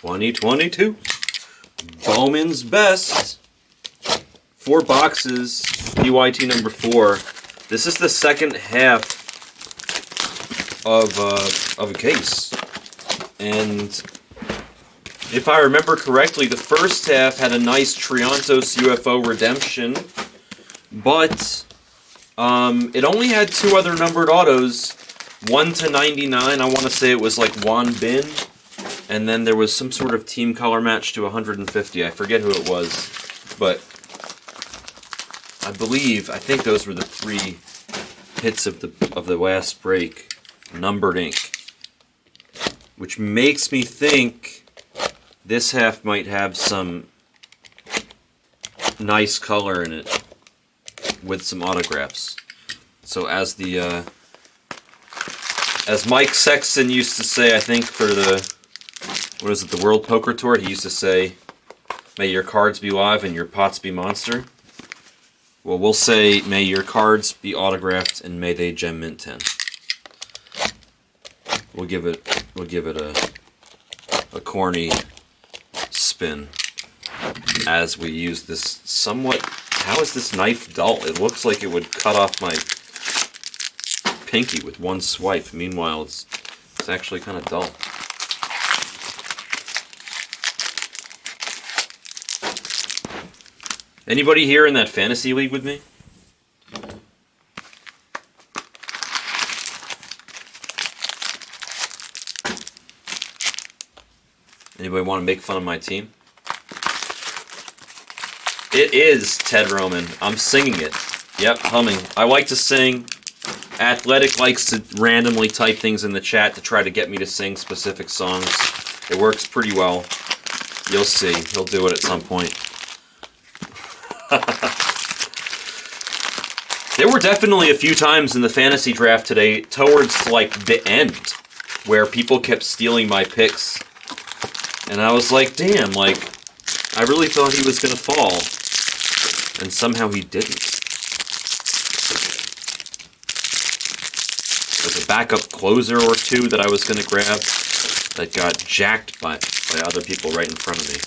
2022. Bowman's Best. 4 boxes. PYT number 4. This is the second half of a case. And if I remember correctly, the first half had a nice Triantos UFO redemption. But it only had 2 other numbered autos. 1 to 99, I want to say it was like Juan Bin. And then there was some sort of team color match to 150. I forget who it was. But I think those were the 3 hits of the last break. Numbered ink. Which makes me think this half might have some nice color in it. With some autographs. So as Mike Sexton used to say, I think for the World Poker Tour, he used to say, may your cards be live and your pots be monster. Well, we'll say, may your cards be autographed and may they gem mint 10. We'll give it a corny spin as we use this somewhat. How is this knife dull? It looks like it would cut off my pinky with one swipe. Meanwhile, it's actually kind of dull. Anybody here in that fantasy league with me? Anybody want to make fun of my team? It is Ted Roman. I'm singing it. Yep, humming. I like to sing. Athletic likes to randomly type things in the chat to try to get me to sing specific songs. It works pretty well. You'll see. He'll do it at some point. There were definitely a few times in the fantasy draft today, towards like the end, where people kept stealing my picks. And I was like, damn, like, I really thought he was going to fall. And somehow he didn't. There's a backup closer or 2 that I was going to grab that got jacked by other people right in front of me.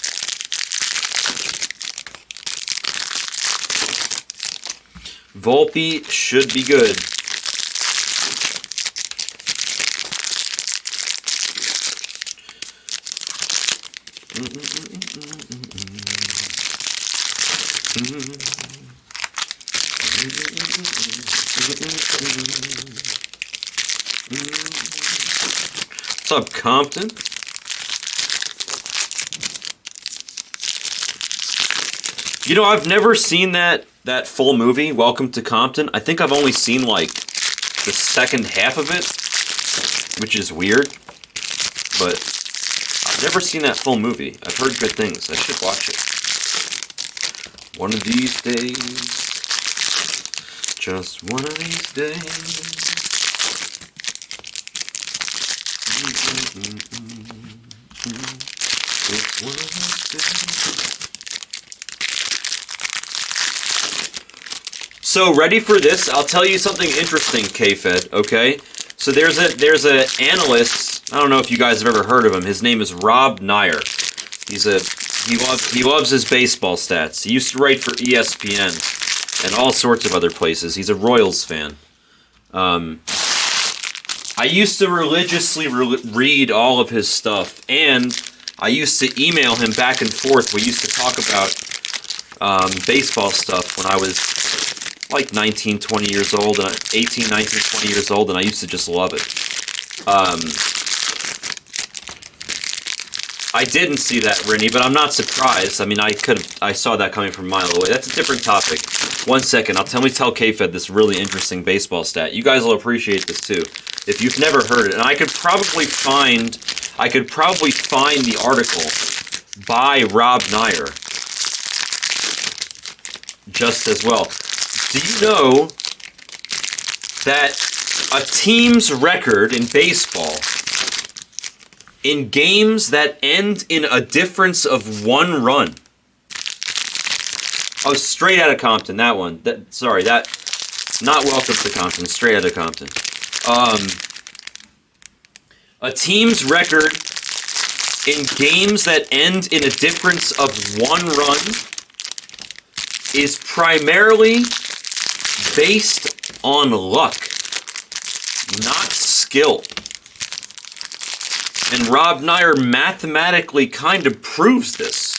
Volpe should be good. What's up, Compton? You know, I've never seen that full movie, Welcome to Compton. I think I've only seen, like, the second half of it, which is weird. But I've never seen that full movie. I've heard good things. I should watch it. One of these days. Just one of these days. It's one of these days. So, ready for this? I'll tell you something interesting, K-Fed, okay? So there's a analyst, I don't know if you guys have ever heard of him. His name is Rob Nair. He loves his baseball stats. He used to write for ESPN and all sorts of other places. He's a Royals fan. I used to religiously read all of his stuff, and I used to email him back and forth. We used to talk about baseball stuff when I was like 19, 20 years old, and 18, 19, 20 years old, and I used to just love it. I didn't see that, Rennie, but I'm not surprised. I mean, I saw that coming from a mile away. That's a different topic. One second, tell K-Fed this really interesting baseball stat. You guys will appreciate this too, if you've never heard it. And I could probably find the article by Rob Nair just as well. Do you know that a team's record in baseball in games that end in a difference of 1 run? Oh, straight out of Compton, that one. Not Welcome to Compton, straight out of Compton. A team's record in games that end in a difference of 1 run is primarily based on luck, not skill. And Rob Nair mathematically kind of proves this.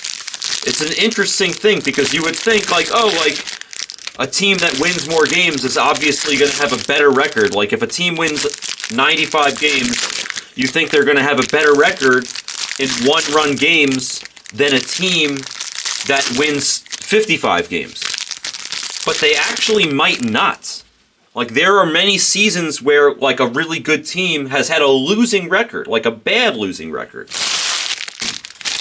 It's an interesting thing because you would think like, oh, like a team that wins more games is obviously going to have a better record. Like if a team wins 95 games, you think they're going to have a better record in 1-run games than a team that wins 55 games. But they actually might not. Like, there are many seasons where, like, a really good team has had a losing record, like a bad losing record,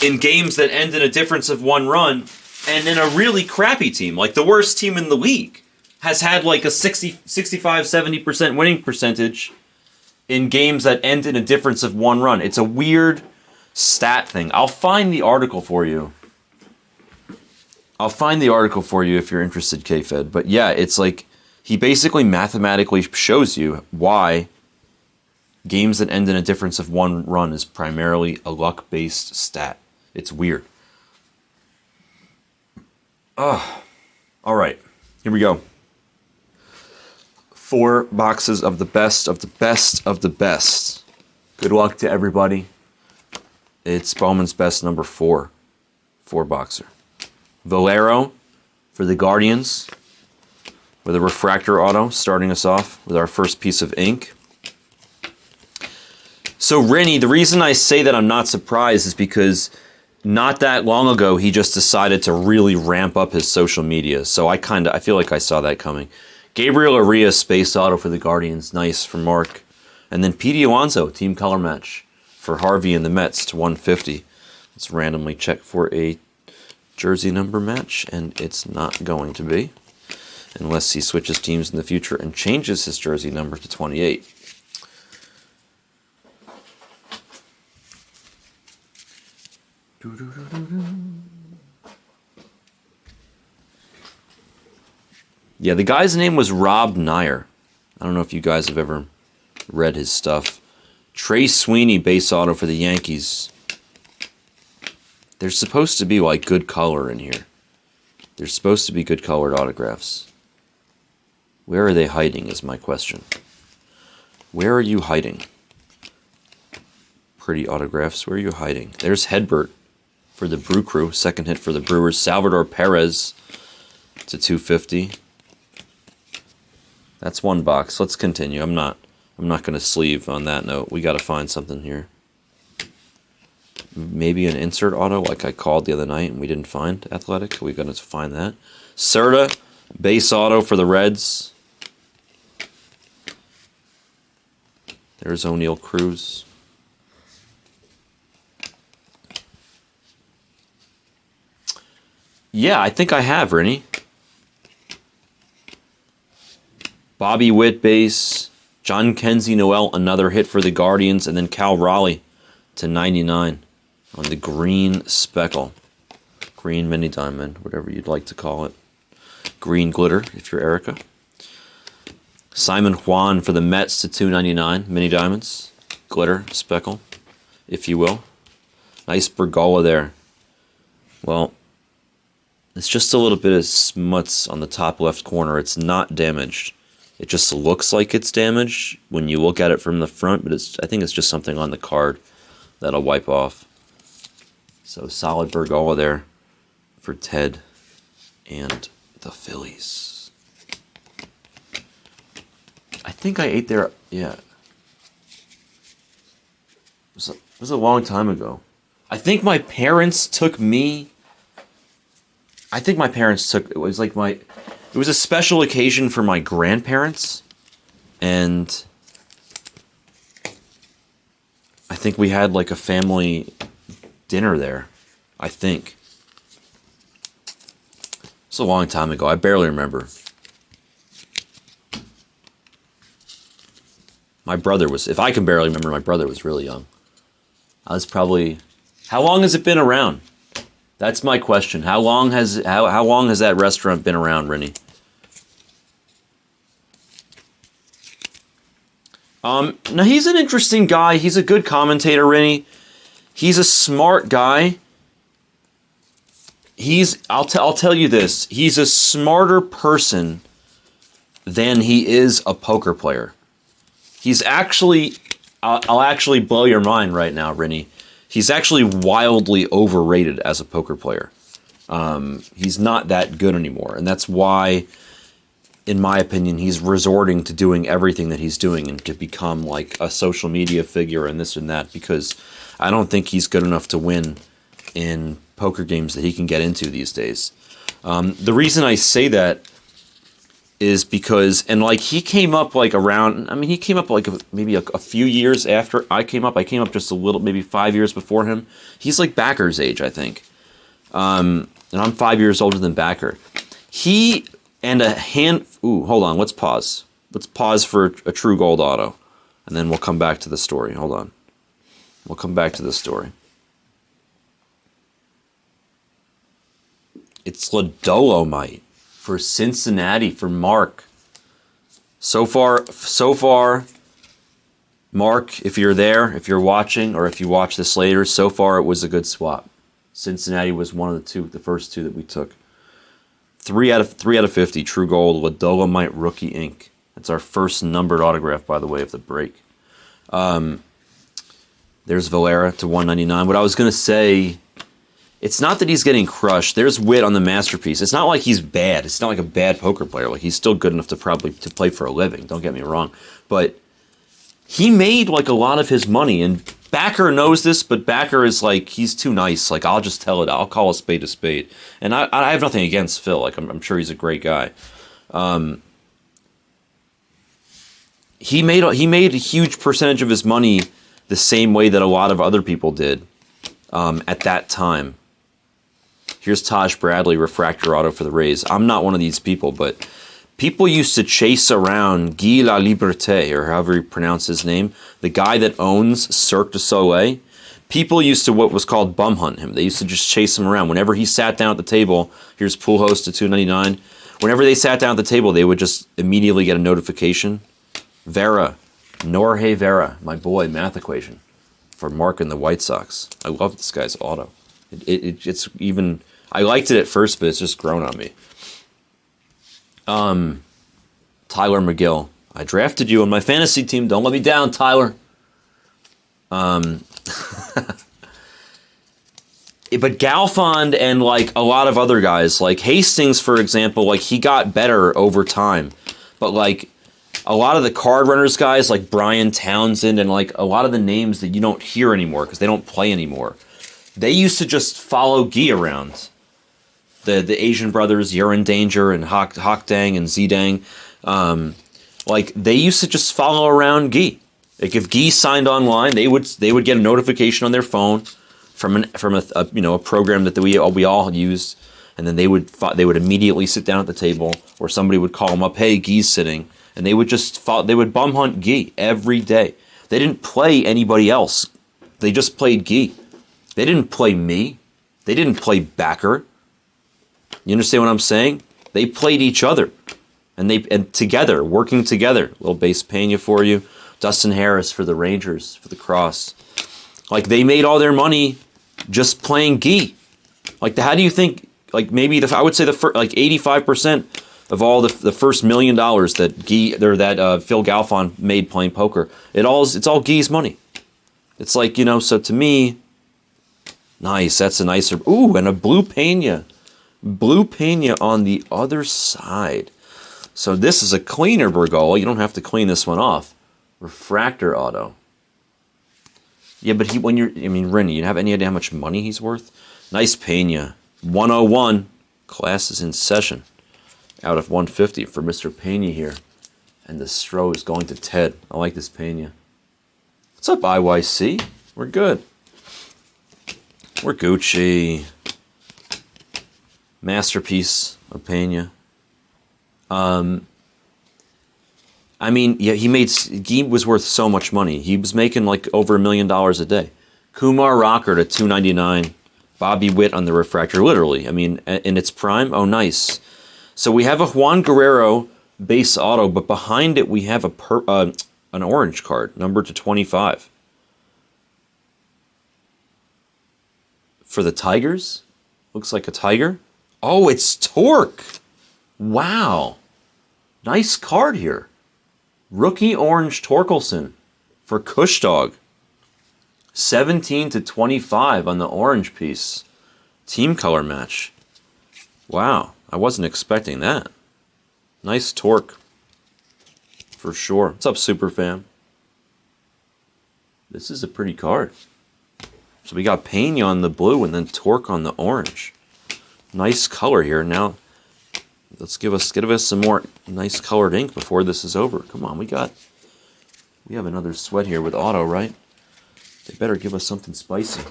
in games that end in a difference of 1 run, and then a really crappy team, like the worst team in the league, has had, like, a 65-70% winning percentage in games that end in a difference of 1 run. It's a weird stat thing. I'll find the article for you. If you're interested, K-Fed. But yeah, it's like, he basically mathematically shows you why games that end in a difference of 1 run is primarily a luck-based stat. It's weird. All right, here we go. 4 boxes of the best of the best of the best. Good luck to everybody. It's Bowman's best number 4. 4-boxer. Valero for the Guardians with a refractor auto, starting us off with our first piece of ink. So Rennie, the reason I say that I'm not surprised is because not that long ago he just decided to really ramp up his social media. So I feel like I saw that coming. Gabriel Arias space auto for the Guardians, nice for Mark. And then Pete Alonso, team color match for Harvey and the Mets to 150. Let's randomly check for a jersey number match, and it's not going to be, unless he switches teams in the future and changes his jersey number to 28. Yeah, the guy's name was Rob Nair. I don't know if you guys have ever read his stuff. Trey Sweeney base auto for the Yankees. There's supposed to be, like, good color in here. There's supposed to be good colored autographs. Where are they hiding is my question. Where are you hiding? Pretty autographs, where are you hiding? There's Hedbert for the Brew Crew. Second hit for the Brewers. Salvador Perez to 250. That's 1 box. Let's continue. I'm not going to sleeve on that note. We got to find something here. Maybe an insert auto like I called the other night and we didn't find Athletic. We're going to find that. Serta, base auto for the Reds. There's O'Neal Cruz. Yeah, I think I have, Rennie. Bobby Witt base. John Kenzie Noel, another hit for the Guardians. And then Cal Raleigh to 99 on the green speckle. Green mini diamond, whatever you'd like to call it. Green glitter, if you're Erica. Simon Juan for the Mets to 299, mini diamonds. Glitter, speckle, if you will. Nice Bergolla there. Well, it's just a little bit of smuts on the top left corner. It's not damaged. It just looks like it's damaged when you look at it from the front, but I think it's just something on the card that'll wipe off. So solid Bergolla there for Ted and the Phillies. I think I ate there, yeah. It was a long time ago. I think my parents took me. It was like it was a special occasion for my grandparents, and I think we had like a family dinner there, I think. It's a long time ago. I barely remember. My brother was, if I can barely remember, my brother was really young. I was probably, how long has it been around? That's my question. How long has that restaurant been around, Rennie? Now he's an interesting guy. He's a good commentator, Rennie. He's a smart guy. I'll tell you this. He's a smarter person than he is a poker player. He's actually, I'll actually blow your mind right now, Rennie. He's actually wildly overrated as a poker player. He's not that good anymore. And that's why, in my opinion, he's resorting to doing everything that he's doing and to become like a social media figure and this and that, because I don't think he's good enough to win in poker games that he can get into these days. The reason I say that is because, and like he came up like around, I mean, he came up like maybe a few years after I came up. I came up just a little, maybe 5 years before him. He's like Backer's age, I think. And I'm 5 years older than Backer. He and a hand, ooh, hold on, let's pause. Let's pause for a true gold auto. And then we'll come back to the story. Hold on. We'll come back to the story. It's La Dolomite for Cincinnati for Mark. So far, Mark, if you're there, if you're watching, or if you watch this later, so far it was a good swap. Cincinnati was one of the first two that we took. 3 out of 50, true gold, La Dolomite Rookie Ink. That's our first numbered autograph, by the way, of the break. There's Valera to 199. What I was going to say, it's not that he's getting crushed. There's Witt on the masterpiece. It's not like he's bad. It's not like a bad poker player. Like, he's still good enough to play for a living. Don't get me wrong. But he made like a lot of his money, and Backer knows this, but Backer is like, he's too nice. Like, I'll just tell it. I'll call a spade a spade. And I have nothing against Phil. Like, I'm sure he's a great guy. He made a huge percentage of his money the same way that a lot of other people did at that time. Here's Taj Bradley, refractor auto for the Rays. I'm not one of these people, but people used to chase around Guy La Liberté, or however you pronounce his name, the guy that owns Cirque du Soleil. People used to what was called bum hunt him. They used to just chase him around. Whenever he sat down at the table, here's Pool Host to 299. Whenever they sat down at the table, they would just immediately get a notification. Vera, Norge Vera, my boy, math equation for Mark and the White Sox. I love this guy's auto. It's even, I liked it at first, but it's just grown on me. Tyler McGill. I drafted you on my fantasy team. Don't let me down, Tyler. But Galfond and like a lot of other guys, like Hastings, for example, like he got better over time. But like a lot of the card runners guys, like Brian Townsend and like a lot of the names that you don't hear anymore because they don't play anymore, they used to just follow Guy around. The Asian brothers, Yurin Danger and Hak Dang and Zidang, like they used to just follow around Guy. Like if Guy signed online, they would get a notification on their phone from a program that we all used, and then they would immediately sit down at the table, or somebody would call them up, hey, Guy's sitting, and they would bum hunt Guy every day. They didn't play anybody else. They just played Guy. They didn't play me. They didn't play Backer. You understand what I'm saying? They played each other, and together, working together. Little base Pena for you. Dustin Harris for the Rangers for the cross. Like they made all their money just playing Guy. Like how do you think? Like maybe I would say like 85% of all the first $1 million that Phil Galfond made playing poker, it's all Guy's money. It's like, so to me, nice. That's a nicer. Ooh, and a blue Pena. Blue Pena on the other side. So this is a cleaner Bergola. You don't have to clean this one off. Refractor auto. Yeah, but Rennie, you have any idea how much money he's worth? Nice Pena. 101. Class is in session. Out of 150 for Mr. Pena here. And the Stro is going to Ted. I like this Pena. What's up, IYC? We're good. We're Gucci. Masterpiece of Pena. He was worth so much money. He was making like over $1 million a day. Kumar Rocker to 299. Bobby Witt on the refractor, literally. In its prime. Oh, nice. So we have a Juan Guerrero base auto, but behind it we have an orange card, numbered to 25. for the Tigers. Looks like a tiger. Oh, it's Torque. Wow. Nice card here. Rookie Orange Torkelson for Kushdog. 17/25 on the orange piece. Team color match. Wow, I wasn't expecting that. Nice Torque. For sure. What's up, Superfam? This is a pretty card. So we got Pena on the blue and then Torque on the orange. Nice color here. Now, let's give us some more nice colored ink before this is over. Come on, we have another sweat here with auto, right? They better give us something spicy.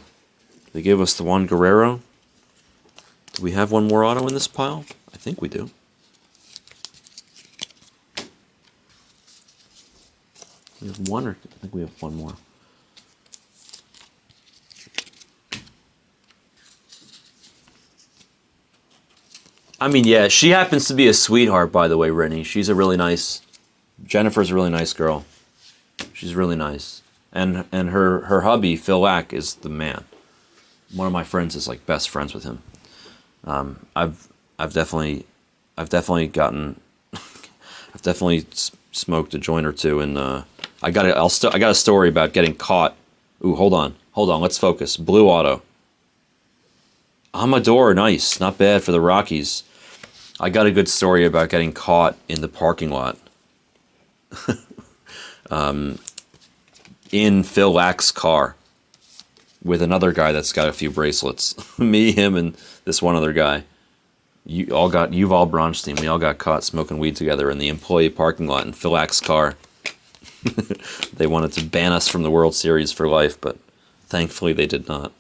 They gave us the Juan Guerrero. Do we have one more auto in this pile? I think we do. We have one, or I think we have one more. I mean, yeah, she happens to be a sweetheart, by the way, Rennie. She's a really nice... Jennifer's a really nice girl. She's really nice. And her hubby, Phil Lack, is the man. One of my friends is like best friends with him. I've definitely smoked a joint or two, and I got a story about getting caught. Ooh, hold on, let's focus. Blue auto. Amador, nice, not bad for the Rockies. I got a good story about getting caught in the parking lot. In Phil Lack's car with another guy that's got a few bracelets. Me, him, and this one other guy. Yuval Bronstein. We all got caught smoking weed together in the employee parking lot in Phil Lack's car. They wanted to ban us from the World Series for life, but thankfully they did not.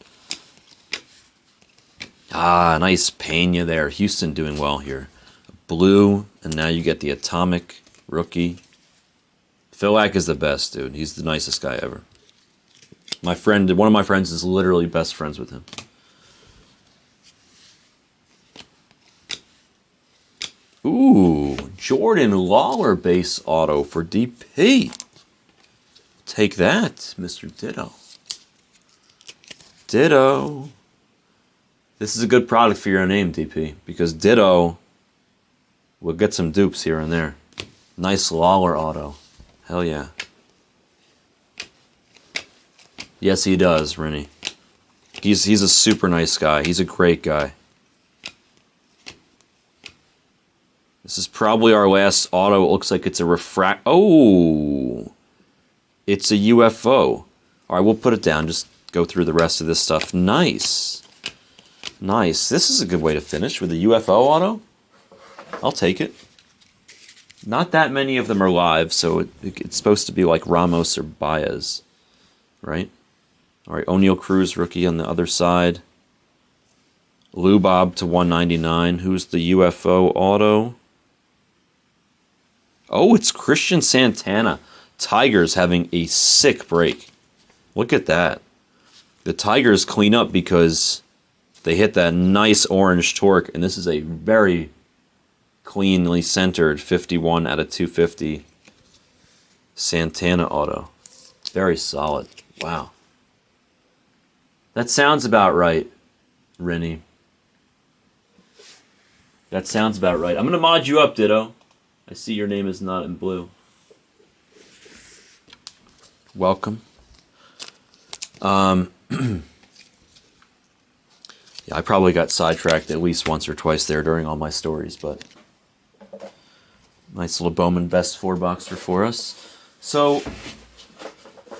Ah, nice Pena there. Houston doing well here. Blue, and now you get the Atomic rookie. Phil Lack is the best, dude. He's the nicest guy ever. One of my friends is literally best friends with him. Ooh, Jordan Lawler base auto for DP. Take that, Mr. Ditto. Ditto. This is a good product for your name, DP, because Ditto will get some dupes here and there. Nice Lawler auto. Hell yeah. Yes, he does, Rennie. He's a super nice guy. He's a great guy. This is probably our last auto. It looks like it's a Oh! It's a UFO. All right, we'll put it down. Just go through the rest of this stuff. Nice. Nice. This is a good way to finish with a UFO auto. I'll take it. Not that many of them are live, so it's supposed to be like Ramos or Baez, right? All right, O'Neal Cruz, rookie on the other side. Lubob to 199. Who's the UFO auto? Oh, it's Christian Santana. Tigers having a sick break. Look at that. The Tigers clean up because they hit that nice orange Torque, and this is a very cleanly centered 51 out of 250 Santana auto. Very solid. Wow. That sounds about right, Rennie. That sounds about right. I'm going to mod you up, Ditto. I see your name is not in blue. Welcome. Yeah, I probably got sidetracked at least once or twice there during all my stories, but nice little Bowman best 4-boxer for us. So,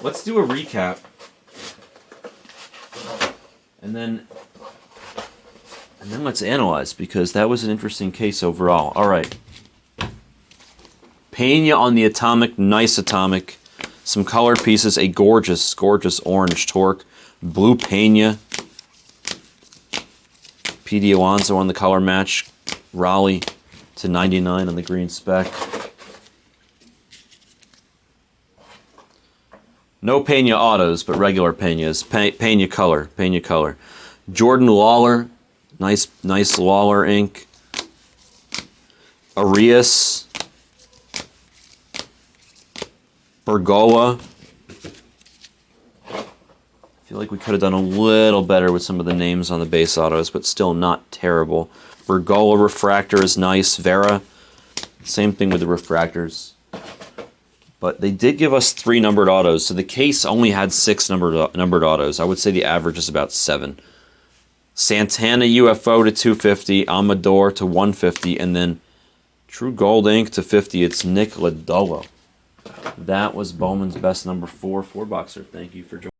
let's do a recap. And then let's analyze, because that was an interesting case overall. All right. Pena on the Atomic, nice Atomic. Some color pieces, a gorgeous, gorgeous orange Torque. Blue Pena. P.D. Alonso on the color match. Raleigh to 99 on the green spec. No Pena autos, but regular Penas. Pena color, Pena color. Jordan Lawler, nice Lawler ink. Arias. Bergoa. feel like we could have done a little better with some of the names on the base autos, but still not terrible. Bergola refractor is nice. Vera, same thing with the refractors. But they did give us 3 numbered autos, so the case only had 6 numbered autos. I would say the average is about 7. Santana UFO to 250, Amador to 150, and then True Gold Ink to 50. It's Nick Lodolo. That was Bowman's best number 4 4-boxer. Thank you for joining.